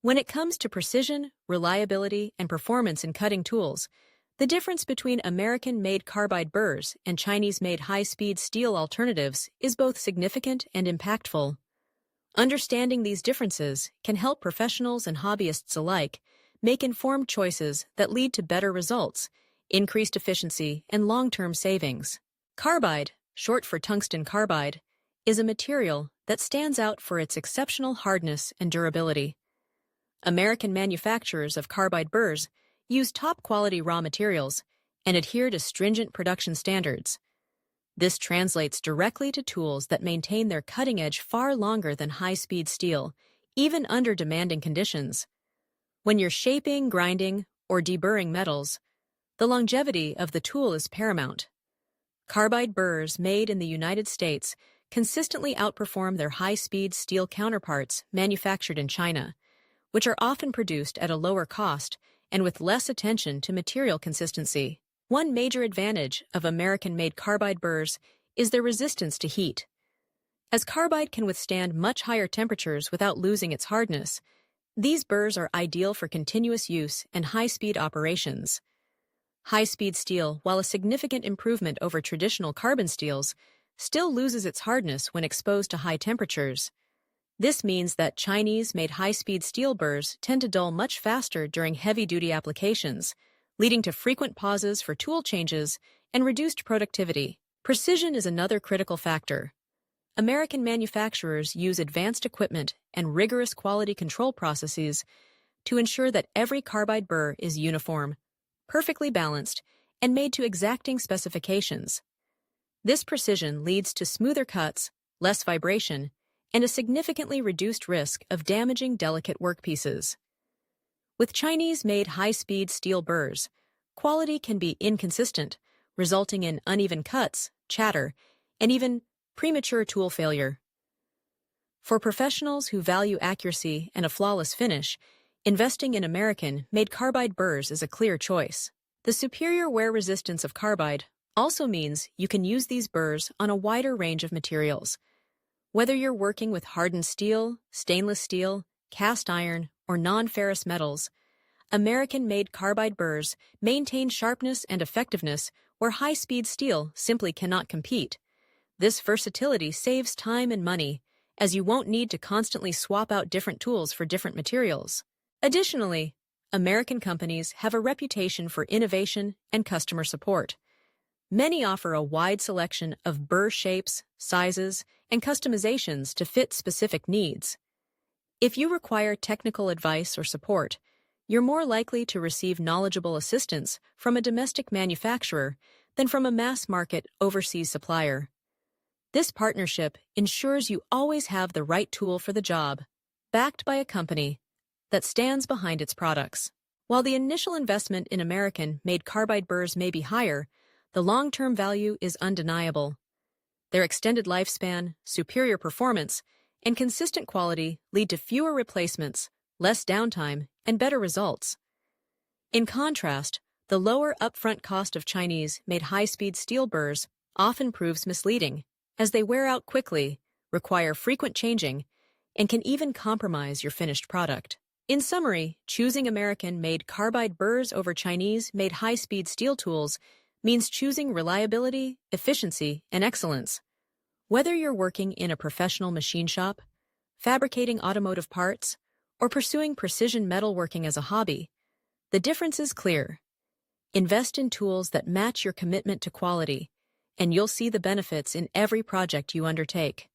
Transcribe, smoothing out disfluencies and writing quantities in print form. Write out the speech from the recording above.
When it comes to precision, reliability, and performance in cutting tools, the difference between American-made carbide burrs and Chinese-made high-speed steel alternatives is both significant and impactful. Understanding these differences can help professionals and hobbyists alike make informed choices that lead to better results, increased efficiency, and long-term savings. Carbide, short for tungsten carbide, is a material that stands out for its exceptional hardness and durability. American manufacturers of carbide burrs use top-quality raw materials and adhere to stringent production standards. This translates directly to tools that maintain their cutting edge far longer than high-speed steel, even under demanding conditions. When you're shaping, grinding, or deburring metals, the longevity of the tool is paramount. Carbide burrs made in the United States consistently outperform their high-speed steel counterparts manufactured in China, which are often produced at a lower cost and with less attention to material consistency. One major advantage of American-made carbide burrs is their resistance to heat. As carbide can withstand much higher temperatures without losing its hardness, these burrs are ideal for continuous use and high-speed operations. High-speed steel, while a significant improvement over traditional carbon steels, still loses its hardness when exposed to high temperatures. This means that Chinese-made high-speed steel burrs tend to dull much faster during heavy-duty applications, leading to frequent pauses for tool changes and reduced productivity. Precision is another critical factor. American manufacturers use advanced equipment and rigorous quality control processes to ensure that every carbide burr is uniform, perfectly balanced, and made to exacting specifications. This precision leads to smoother cuts, less vibration, and a significantly reduced risk of damaging delicate workpieces. With Chinese-made high-speed steel burrs, quality can be inconsistent, resulting in uneven cuts, chatter, and even premature tool failure. For professionals who value accuracy and a flawless finish, investing in American-made carbide burrs is a clear choice. The superior wear resistance of carbide also means you can use these burrs on a wider range of materials. Whether you're working with hardened steel, stainless steel, cast iron, or non-ferrous metals, American-made carbide burrs maintain sharpness and effectiveness where high-speed steel simply cannot compete. This versatility saves time and money, as you won't need to constantly swap out different tools for different materials. Additionally, American companies have a reputation for innovation and customer support. Many offer a wide selection of burr shapes, sizes, and customizations to fit specific needs. If you require technical advice or support, you're more likely to receive knowledgeable assistance from a domestic manufacturer than from a mass-market overseas supplier. This partnership ensures you always have the right tool for the job, backed by a company that stands behind its products. While the initial investment in American-made carbide burrs may be higher, the long-term value is undeniable. Their extended lifespan, superior performance, and consistent quality lead to fewer replacements, less downtime, and better results. In contrast, the lower upfront cost of Chinese-made high-speed steel burrs often proves misleading, as they wear out quickly, require frequent changing, and can even compromise your finished product. In summary, choosing American-made carbide burrs over Chinese-made high-speed steel tools means choosing reliability, efficiency, and excellence. Whether you're working in a professional machine shop, fabricating automotive parts, or pursuing precision metalworking as a hobby, the difference is clear. Invest in tools that match your commitment to quality, and you'll see the benefits in every project you undertake.